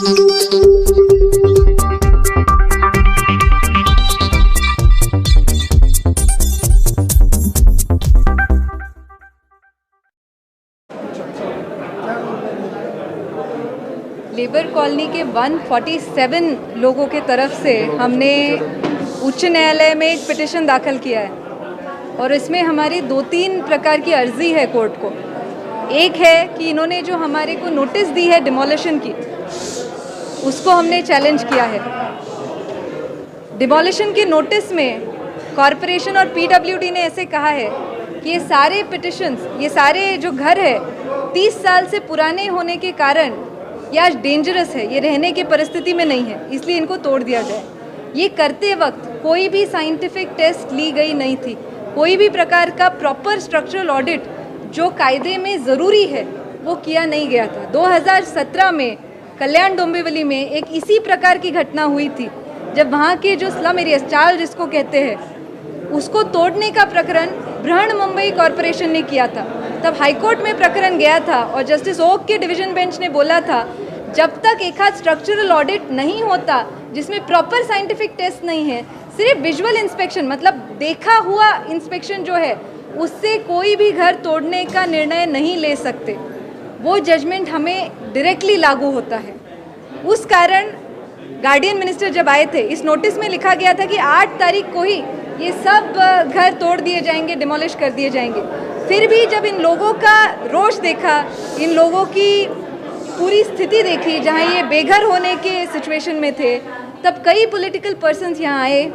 Labour colony के 147 लोगों के तरफ से हमने उच्च न्यायालय में एक पिटिशन दाखिल किया है और इसमें हमारी 2-3 प्रकार की अर्जी है कोर्ट को। एक है कि इन्होंने जो हमारे को नोटिस दी है डिमोलिशन की, उसको हमने चैलेंज किया है। डिमोलिशन के नोटिस में कॉरपोरेशन और पीडब्ल्यूडी ने ऐसे कहा है कि ये सारे पिटिशंस, ये सारे जो घर है 30 साल से पुराने होने के कारण ये आज डेंजरस है, ये रहने की परिस्थिति में नहीं है, इसलिए इनको तोड़ दिया जाए। ये करते वक्त कोई भी साइंटिफिक टेस्ट ली गई नहीं थी, कोई भी प्रकार का प्रॉपर स्ट्रक्चरल ऑडिट जो कायदे में ज़रूरी है वो किया नहीं गया था। 2017 में कल्याण डोंबिवली में एक इसी प्रकार की घटना हुई थी, जब वहाँ के जो स्लम एरिया चाल जिसको कहते हैं, उसको तोड़ने का प्रकरण बृहन मुंबई कॉरपोरेशन ने किया था। तब हाईकोर्ट में प्रकरण गया था और जस्टिस ओक के डिवीजन बेंच ने बोला था जब तक एक आध स्ट्रक्चरल ऑडिट नहीं होता जिसमें प्रॉपर साइंटिफिक टेस्ट नहीं है, सिर्फ विजुअल इंस्पेक्शन मतलब देखा हुआ इंस्पेक्शन जो है उससे कोई भी घर तोड़ने का निर्णय नहीं ले सकते। वो जजमेंट हमें डायरेक्टली लागू होता है। उस कारण गार्डियन मिनिस्टर जब आए थे, इस नोटिस में लिखा गया था कि 8 तारीख को ही ये सब घर तोड़ दिए जाएंगे, डिमोलिश कर दिए जाएंगे। फिर भी जब इन लोगों का रोष देखा, इन लोगों की पूरी स्थिति देखी जहाँ ये बेघर होने के सिचुएशन में थे, तब कई पॉलिटिकल पर्सन्स यहाँ आए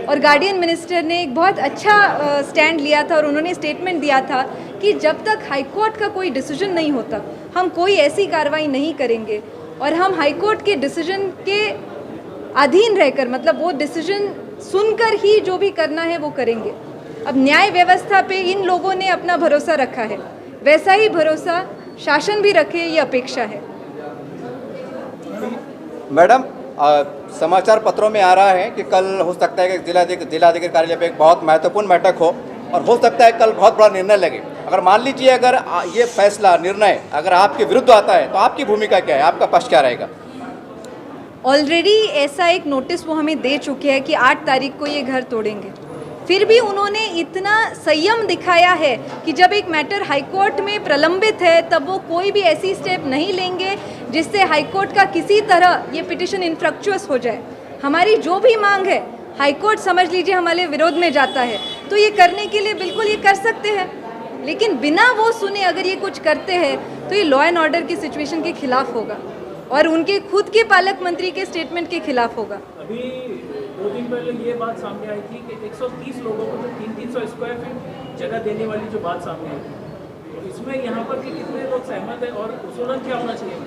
और गार्डियन मिनिस्टर ने एक बहुत अच्छा स्टैंड लिया था और उन्होंने स्टेटमेंट दिया था कि जब तक हाईकोर्ट का कोई डिसीजन नहीं होता हम कोई ऐसी कार्रवाई नहीं करेंगे और हम हाईकोर्ट के डिसीजन के अधीन रहकर, मतलब वो डिसीजन सुनकर ही जो भी करना है वो करेंगे। अब न्याय व्यवस्था पे इन लोगों ने अपना भरोसा रखा है, वैसा ही भरोसा शासन भी रखे, ये अपेक्षा है। मैडम, समाचार पत्रों में आ रहा है कि कल हो सकता है कि जिलाधिकारी कार्यालय पे एक बहुत महत्वपूर्ण बैठक हो और हो सकता है कल बहुत बड़ा निर्णय लगे। अगर मान लीजिए अगर ये फैसला निर्णय अगर आपके विरुद्ध आता है तो आपकी भूमिका क्या है, आपका पक्ष क्या रहेगा? ऑलरेडी ऐसा एक नोटिस वो हमें दे चुके हैं कि 8 तारीख को ये घर तोड़ेंगे। फिर भी उन्होंने इतना संयम दिखाया है कि जब एक मैटर हाईकोर्ट में प्रलंबित है तब वो कोई भी ऐसी स्टेप नहीं लेंगे जिससे हाईकोर्ट का किसी तरह ये पिटिशन इनफ्रक्चुअस हो जाए। हमारी जो भी मांग है हाईकोर्ट समझ लीजिए हमारे विरोध में जाता है तो ये करने के लिए बिल्कुल ये कर सकते हैं, लेकिन बिना वो सुने अगर ये कुछ करते हैं तो ये लॉ एंड ऑर्डर की सिचुएशन के खिलाफ होगा और उनके खुद के पालक मंत्री के स्टेटमेंट के खिलाफ होगा। अभी 2 दिन पहले ये बात सामने आई थी कि 130 लोगों को जो 300 स्क्वायर फीट जगह देने वाली जो बात सामने आई थी, तो इसमें यहाँ पर भी कितने लोग सहमत हैं और उसूलन क्या होना चाहिए?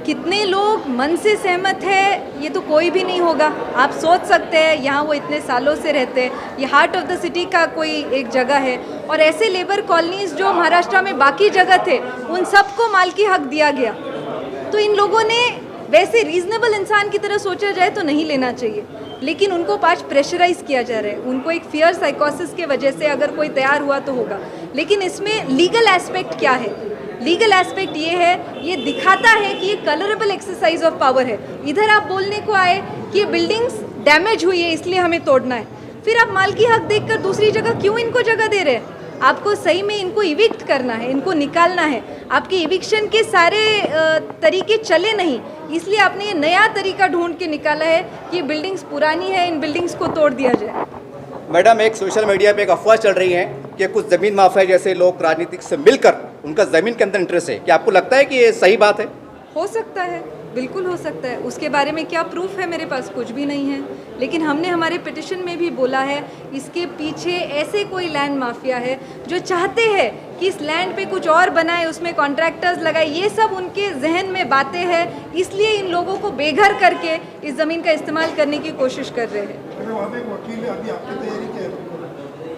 कितने लोग मन से सहमत है ये तो कोई भी नहीं होगा। आप सोच सकते हैं यहाँ वो इतने सालों से रहते हैं, ये हार्ट ऑफ द सिटी का कोई एक जगह है और ऐसे लेबर कॉलोनीज जो महाराष्ट्र में बाकी जगह थे उन सबको मालकी हक दिया गया। तो इन लोगों ने वैसे रीजनेबल इंसान की तरह सोचा जाए तो नहीं लेना चाहिए, लेकिन उनको आज प्रेशराइज किया जा रहा है। उनको एक फियर साइकोसिस के वजह से अगर कोई तैयार हुआ तो होगा, लेकिन इसमें लीगल एस्पेक्ट क्या है? लीगल एस्पेक्ट ये है, ये दिखाता है कि ये कलरेबल एक्सरसाइज ऑफ पावर है। इधर आप बोलने को आए कि ये बिल्डिंग्स डैमेज हुई है इसलिए हमें तोड़ना है, फिर आप मालकी हक देखकर दूसरी जगह क्यों इनको जगह दे रहे हैं? आपको सही में इनको इविक्ट करना है, इनको निकालना है। आपके इविक्शन के सारे तरीके चले नहीं, इसलिए आपने ये नया तरीका ढूंढ के निकाला है कि ये बिल्डिंग्स पुरानी है, इन बिल्डिंग्स को तोड़ दिया जाए। मैडम, एक सोशल मीडिया पे एक अफवाह चल रही है कि कुछ ज़मीन माफिया जैसे लोग राजनीतिक से मिलकर उनका ज़मीन के अंदर इंटरेस्ट है। क्या आपको लगता है कि ये सही बात है? हो सकता है, बिल्कुल हो सकता है। उसके बारे में क्या प्रूफ है? मेरे पास कुछ भी नहीं है, लेकिन हमने हमारे पिटिशन में भी बोला है इसके पीछे ऐसे कोई लैंड माफिया है जो चाहते हैं कि इस लैंड पे कुछ और बनाए, उसमें कॉन्ट्रैक्टर्स लगाए। ये सब उनके जहन में बातें हैं, इसलिए इन लोगों को बेघर करके इस ज़मीन का इस्तेमाल करने की कोशिश कर रहे हैं।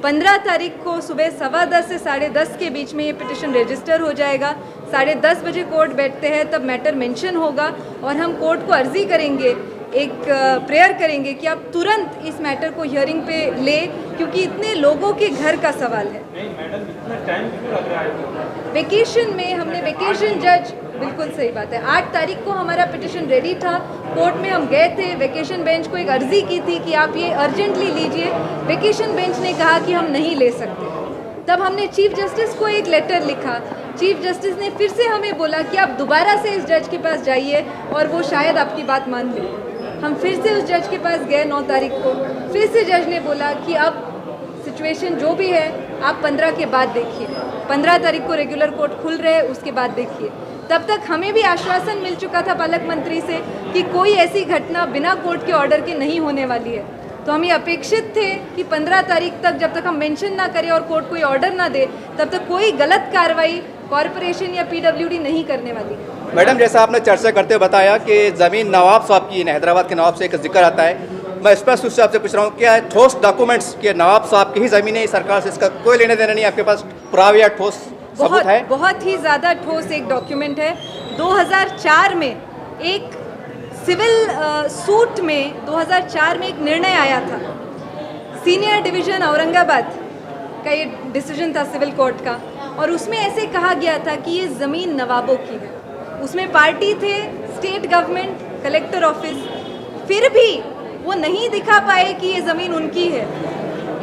15 तारीख को सुबह 10:15 से 10:30 के बीच में ये पिटिशन रजिस्टर हो जाएगा। 10:30 बजे कोर्ट बैठते हैं, तब मैटर मेंशन होगा और हम कोर्ट को अर्जी करेंगे, एक प्रेयर करेंगे कि आप तुरंत इस मैटर को हियरिंग पे ले, क्योंकि इतने लोगों के घर का सवाल है। नहीं मैडम, इतना टाइम क्यों लग रहा है? वेकेशन में हमने वेकेशन जज बिल्कुल सही बात है। 8 तारीख को हमारा पिटिशन रेडी था, कोर्ट में हम गए थे, वेकेशन बेंच को एक अर्जी की थी कि आप ये अर्जेंटली लीजिए। वेकेशन बेंच ने कहा कि हम नहीं ले सकते। तब हमने चीफ जस्टिस को एक लेटर लिखा। चीफ जस्टिस ने फिर से हमें बोला कि आप दोबारा से इस जज के पास जाइए और वो शायद आपकी बात मान ले। हम फिर से उस जज के पास गए 9 तारीख को। फिर से जज ने बोला कि अब सिचुएशन जो भी है आप 15 के बाद देखिए, 15 तारीख को रेगुलर कोर्ट खुल रहे हैं, उसके बाद देखिए। तब तक हमें भी आश्वासन मिल चुका था पालक मंत्री से कि कोई ऐसी घटना बिना कोर्ट के ऑर्डर के नहीं होने वाली है। तो हम ये अपेक्षित थे कि 15 तारीख तक जब तक हम मेंशन ना करें और कोर्ट कोई ऑर्डर ना दे, तब तक कोई गलत कार्रवाई कॉरपोरेशन या पीडब्ल्यूडी नहीं करने वाली। मैडम, जैसा आपने चर्चा करते हुए बताया कि ज़मीन नवाब साहब की, हैदराबाद के नवाब से एक जिक्र आता है, मैं स्पष्ट रूप से आपसे पूछ रहा हूँ, क्या है ठोस डॉक्यूमेंट्स के नवाब साहब की ही ज़मीनें सरकार से, इसका कोई लेने देना नहीं, आपके पास पुरावे या ठोस सबूत है? बहुत ही ज़्यादा ठोस एक डॉक्यूमेंट है। 2004 में एक सिविल सूट में 2004 में एक निर्णय आया था, सीनियर डिवीज़न औरंगाबाद का ये डिसीजन था सिविल कोर्ट का, और उसमें ऐसे कहा गया था कि ये ज़मीन नवाबों की है। उसमें पार्टी थे, स्टेट गवर्नमेंट, कलेक्टर ऑफिस, फिर भी वो नहीं दिखा पाए कि ये ज़मीन उनकी है।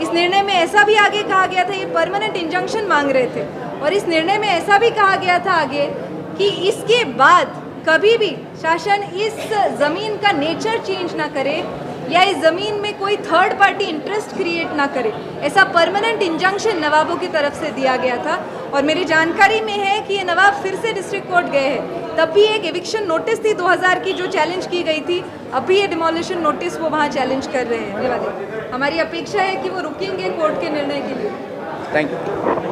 इस निर्णय में ऐसा भी आगे कहा गया था, ये परमानेंट इंजंक्शन मांग रहे थे, और इस निर्णय में ऐसा भी कहा गया था आगे कि इसके बाद कभी भी शासन इस ज़मीन का नेचर चेंज ना करे या इस ज़मीन में कोई थर्ड पार्टी इंटरेस्ट क्रिएट ना करे। ऐसा परमानेंट इंजंक्शन नवाबों की तरफ से दिया गया था। और मेरी जानकारी में है कि ये नवाब फिर से डिस्ट्रिक्ट कोर्ट गए हैं। तब भी एक एविक्शन नोटिस थी 2000 की जो चैलेंज की गई थी, अभी ये डिमोलिशन नोटिस वो वहाँ चैलेंज कर रहे हैं। हमारी अपेक्षा है कि वो रुकेंगे कोर्ट के निर्णय के लिए। Thank you.